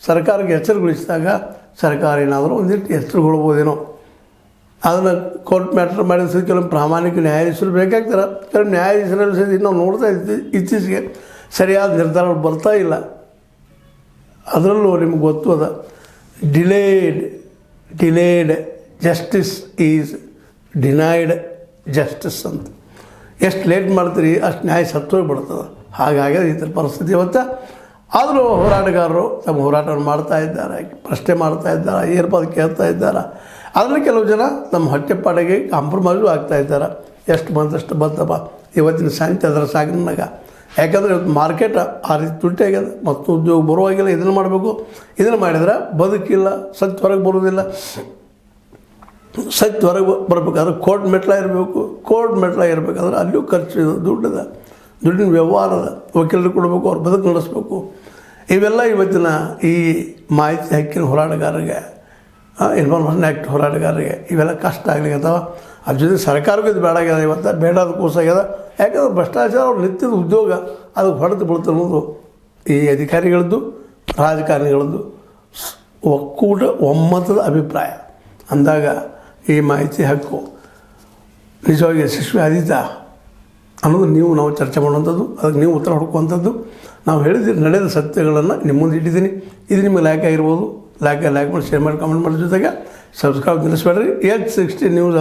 ಸರ್ಕಾರಕ್ಕೆ ಎಚ್ಚರಗೊಳಿಸಿದಾಗ ಸರ್ಕಾರ ಏನಾದರೂ ಒಂದಿಟ್ಟು ಎಚ್ಚರಗೊಳ್ಬೋದೇನೋ. ಅದನ್ನು ಕೋರ್ಟ್ ಮ್ಯಾಟ್ರ್ ಮಾಡಿದ ಕೆಲವೊಂದು ಪ್ರಾಮಾಣಿಕ ನ್ಯಾಯಾಧೀಶರು ಬೇಕಾಗ್ತಾರೆ. ಕೆಲವು ನ್ಯಾಯಾಧೀಶರಲ್ಲಿ ಸಹಿತ ನಾವು ನೋಡ್ತಾ ಇದ್ದೀವಿ ಇತ್ತೀಚೆಗೆ ಸರಿಯಾದ ನಿರ್ಧಾರಗಳು ಬರ್ತಾ ಇಲ್ಲ. ಅದರಲ್ಲೂ ನಿಮ್ಗೆ ಗೊತ್ತು ಅದ, delayed justice is denied justice ಅಂತ. ಎಷ್ಟು ಲೇಟ್ ಮಾಡ್ತೀರಿ ಅಷ್ಟು ನ್ಯಾಯ ಸತ್ತೋಗ್ಬಿಡ್ತದೆ. ಹಾಗಾಗಿ ಈ ಥರ ಪರಿಸ್ಥಿತಿ ಇವತ್ತು. ಆದರೂ ಹೋರಾಟಗಾರರು ತಮ್ಮ ಹೋರಾಟವನ್ನು ಮಾಡ್ತಾ ಇದ್ದಾರೆ, ಪ್ರಶ್ನೆ ಮಾಡ್ತಾ ಇದ್ದಾರೆ, ಏರ್ಪಾದು ಕೇಳ್ತಾ ಇದ್ದಾರೆ. ಅದರಲ್ಲಿ ಕೆಲವು ಜನ ನಮ್ಮ ಹೊಟ್ಟೆಪಾಡಿಗೆ ಕಾಂಪ್ರಮೈಸು ಆಗ್ತಾ ಇದ್ದಾರೆ. ಎಷ್ಟು ಬಂದಷ್ಟು ಬಂತಪ್ಪ ಇವತ್ತಿನ ಸಾಂತಿ ಅದರ ಸಾಗಿನಾಗ. ಯಾಕಂದರೆ ಇವತ್ತು ಮಾರ್ಕೆಟ್ ಆ ರೀತಿ ತುಟ್ಟಿ ಆಗ್ಯದ. ಮತ್ತು ಉದ್ಯೋಗ ಬರುವಾಗಿಲ್ಲ, ಇದನ್ನು ಮಾಡಬೇಕು, ಇದನ್ನು ಮಾಡಿದ್ರೆ ಬದುಕಿಲ್ಲ, ಸತ್ಯ ಹೊರಗೆ ಬರೋದಿಲ್ಲ. ಸತ್ಯ ಹೊರಗೆ ಬರಬೇಕಾದ್ರೆ ಕೋರ್ಟ್ ಮೆಟ್ಲ ಇರಬೇಕಾದ್ರೆ ಅಲ್ಲಿಯೂ ಖರ್ಚು ಇದೆ, ದುಡ್ಡಿದೆ, ದುಡ್ಡಿನ ವ್ಯವಹಾರ ಅದ, ವಕೀಲರು ಕೊಡಬೇಕು, ಅವ್ರು ಬದುಕು ನಡೆಸಬೇಕು. ಇವೆಲ್ಲ ಇವತ್ತಿನ ಈ ಮಾಹಿತಿ ಹಕ್ಕಿನ ಹೋರಾಟಗಾರರಿಗೆ, ಇನ್ಫಾರ್ಮೇಷನ್ ಆ್ಯಕ್ಟ್ ಹೋರಾಟಗಾರರಿಗೆ ಇವೆಲ್ಲ ಕಷ್ಟ ಆಗ್ಲಿಕ್ಕತ್ತವ. ಅದ್ರ ಜೊತೆ ಸರ್ಕಾರಕ್ಕೂ ಇದು ಬೇಡಾಗ್ಯದ, ಇವತ್ತು ಬೇಡಾದ ಕೂಸಾಗ್ಯದ. ಯಾಕಂದ್ರೆ ಭ್ರಷ್ಟಾಚಾರ ಅವ್ರು ನಿತ್ಯದ ಉದ್ಯೋಗ ಅದಕ್ಕೆ ಹೊಡೆದು ಬೀಳ್ತು ಅನ್ನೋದು ಈ ಅಧಿಕಾರಿಗಳದ್ದು, ರಾಜಕಾರಣಿಗಳದ್ದು ಒಕ್ಕೂಟ ಒಮ್ಮತದ ಅಭಿಪ್ರಾಯ. ಅಂದಾಗ ಈ ಮಾಹಿತಿ ಹಕ್ಕು ನಿಜವಾಗಿ ಯಶಸ್ವಿ ಆದೀತಾ ಅನ್ನೋದು ನಾವು ಚರ್ಚೆ ಮಾಡುವಂಥದ್ದು, ಅದಕ್ಕೆ ನೀವು ಉತ್ತರ ಹುಡುಕುವಂಥದ್ದು. ನಾವು ಹೇಳಿದ್ದೀರಿ ನಡೆದ ಸತ್ಯಗಳನ್ನು ನಿಮ್ಮ ಮುಂದೆ ಇಟ್ಟಿದ್ದೀನಿ. ಇದು ನಿಮಗೆ ಲೈಕ್ ಆಗಿರ್ಬೋದು. ಲೈಕ್ ಮಾಡಿ, ಶೇರ್ ಮಾಡಿ, ಕಾಮೆಂಟ್ ಮಾಡೋ ಜೊತೆಗೆ ಸಬ್ಸ್ಕ್ರೈಬ್ ನಿಲ್ಲಿಸಬೇಡ್ರಿ. H60 ನ್ಯೂಸ್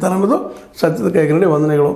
ಅನ್ನೋದು ಸತ್ಯದ ಕೈಗಳಲ್ಲಿ ವಂದನೆಗಳು.